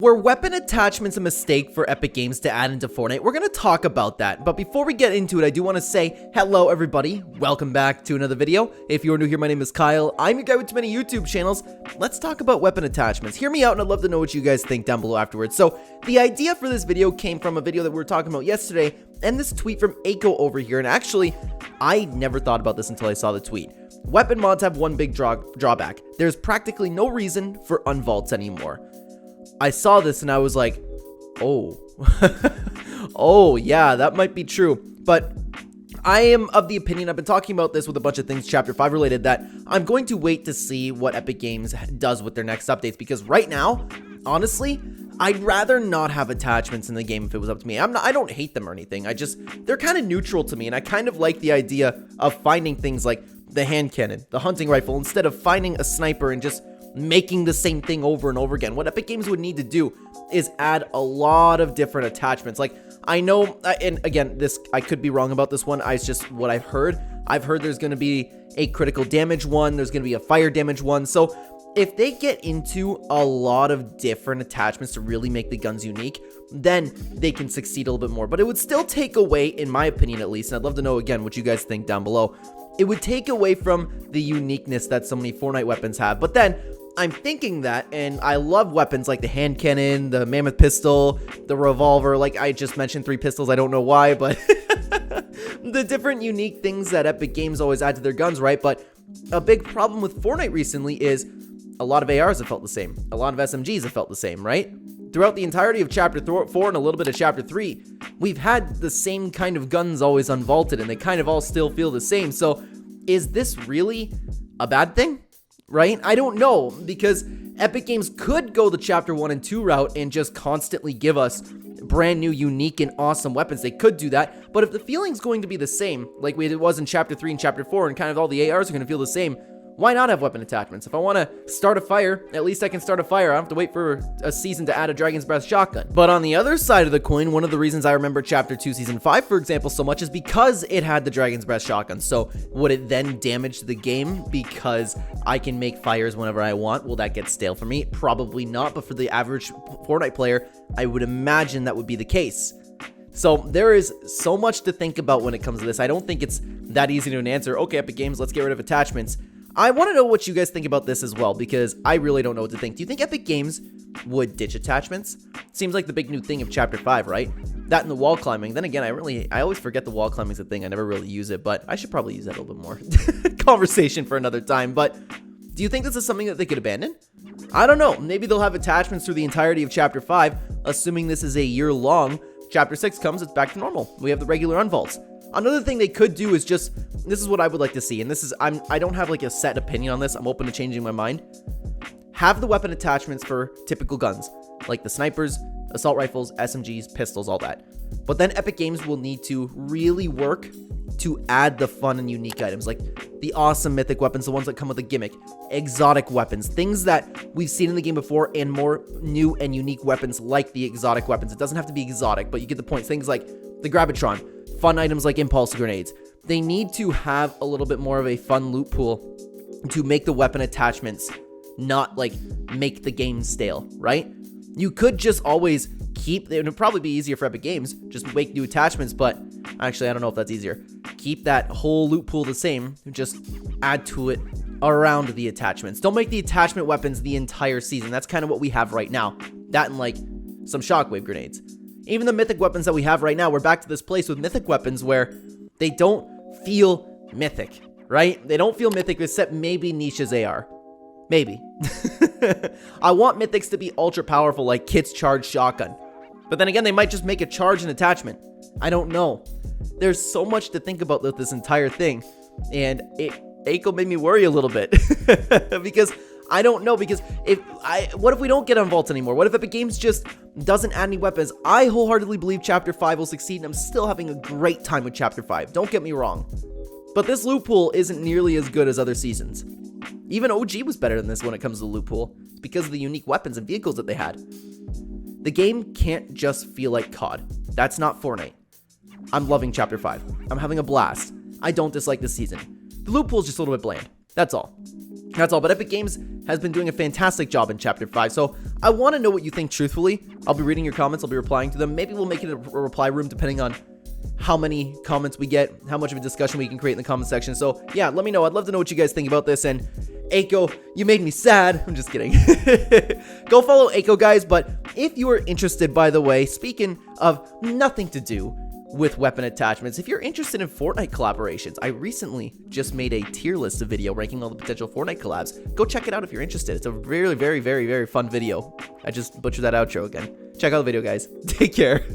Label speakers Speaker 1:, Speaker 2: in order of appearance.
Speaker 1: Were weapon attachments a mistake for Epic Games to add into Fortnite? We're going to talk about that, but before we get into it, I do want to say hello everybody, welcome back to another video. If you're new here, my name is Kyle, I'm your guy with too many YouTube channels. Let's talk about weapon attachments. Hear me out and I'd love to know what you guys think down below afterwards. So, the idea for this video came from a video that we were talking about yesterday, and this tweet from Aiko over here, and actually, I never thought about this until I saw the tweet. Weapon mods have one big drawback. There's practically no reason for unvaults anymore. I saw this and I was like, oh, oh yeah, that might be true. But I am of the opinion, I've been talking about this with a bunch of things chapter 5 related, that I'm going to wait to see what Epic Games does with their next updates, because right now, honestly, I'd rather not have attachments in the game if it was up to me. I don't hate them or anything. They're kind of neutral to me, and I kind of like the idea of finding things like the hand cannon, the hunting rifle, instead of finding a sniper and just making the same thing over and over again. What Epic Games would need to do is add a lot of different attachments. Like, I know, and again, I could be wrong about this one. It's just what I've heard. I've heard there's going to be a critical damage one. There's going to be a fire damage one. So if they get into a lot of different attachments to really make the guns unique, then they can succeed a little bit more. But it would still take away, in my opinion at least, and I'd love to know again what you guys think down below, it would take away from the uniqueness that so many Fortnite weapons have. But then I'm thinking that, and I love weapons like the hand cannon, the mammoth pistol, the revolver. Like I just mentioned 3 pistols, I don't know why, but the different unique things that Epic Games always add to their guns, right? But a big problem with Fortnite recently is a lot of ARs have felt the same. A lot of SMGs have felt the same, right? Throughout the entirety of Chapter 4 and a little bit of Chapter 3, we've had the same kind of guns always unvaulted, and they kind of all still feel the same. So is this really a bad thing? Right? I don't know, because Epic Games could go the Chapter 1 and 2 route and just constantly give us brand new, unique, and awesome weapons. They could do that, but if the feeling's going to be the same, like it was in Chapter 3 and Chapter 4, and kind of all the ARs are going to feel the same, why not have weapon attachments? If I want to start a fire, at least I can start a fire. I don't have to wait for a season to add a Dragon's Breath shotgun. But on the other side of the coin, one of the reasons I remember Chapter 2 Season 5, for example, so much is because it had the Dragon's Breath shotgun. So would it then damage the game because I can make fires whenever I want? Will that get stale for me? Probably not, but for the average Fortnite player, I would imagine that would be the case. So there is so much to think about when it comes to this. I don't think it's that easy to answer. Okay, Epic Games, let's get rid of attachments. I want to know what you guys think about this as well, because I really don't know what to think. Do you think Epic Games would ditch attachments? Seems like the big new thing of Chapter 5, right? That and the wall climbing. Then again, I always forget the wall climbing is a thing. I never really use it, but I should probably use that a little bit more. Conversation for another time. But do you think this is something that they could abandon? I don't know. Maybe they'll have attachments through the entirety of Chapter 5, assuming this is a year long. Chapter 6 comes, it's back to normal. We have the regular unvaults. Another thing they could do is just, this is what I would like to see, and this is, I don't have like a set opinion on this, I'm open to changing my mind. Have the weapon attachments for typical guns, like the snipers, assault rifles, SMGs, pistols, all that. But then Epic Games will need to really work to add the fun and unique items, like the awesome mythic weapons, the ones that come with a gimmick, exotic weapons, things that we've seen in the game before, and more new and unique weapons like the exotic weapons. It doesn't have to be exotic, but you get the point. Things like the Gravitron, fun items like impulse grenades. They need to have a little bit more of a fun loot pool to make the weapon attachments not like make the game stale, right? You could just always keep, it would probably be easier for Epic Games, just make new attachments, but actually I don't know if that's easier. Keep that whole loot pool the same, just add to it around the attachments. Don't make the attachment weapons the entire season. That's kind of what we have right now. That and like some shockwave grenades. Even the mythic weapons that we have right now, we're back to this place with mythic weapons where they don't feel mythic, right? They don't feel mythic except maybe Nisha's AR. Maybe. I want mythics to be ultra powerful like Kit's charge shotgun. But then again, they might just make a charge and attachment. I don't know. There's so much to think about with this entire thing. And Aiko made me worry a little bit. Because I don't know, because what if we don't get unvaults anymore? What if Epic Games just doesn't add any weapons? I wholeheartedly believe Chapter 5 will succeed, and I'm still having a great time with Chapter 5. Don't get me wrong. But this loot pool isn't nearly as good as other seasons. Even OG was better than this when it comes to the loot pool. It's because of the unique weapons and vehicles that they had. The game can't just feel like COD. That's not Fortnite. I'm loving Chapter 5. I'm having a blast. I don't dislike this season. The loot pool is just a little bit bland. That's all. That's all, but Epic Games has been doing a fantastic job in Chapter 5, so I want to know what you think truthfully. I'll be reading your comments, I'll be replying to them. Maybe we'll make it a reply room depending on how many comments we get, how much of a discussion we can create in the comment section. So yeah, let me know. I'd love to know what you guys think about this. And Aiko, you made me sad. I'm just kidding. Go follow Aiko, guys. But if you are interested, by the way, speaking of nothing to do with weapon attachments, if you're interested in Fortnite collaborations, I recently just made a tier list video ranking all the potential Fortnite collabs. Go check it out if you're interested. It's a really, very, very, very fun video. I just butchered that outro again. Check out the video, guys. Take care.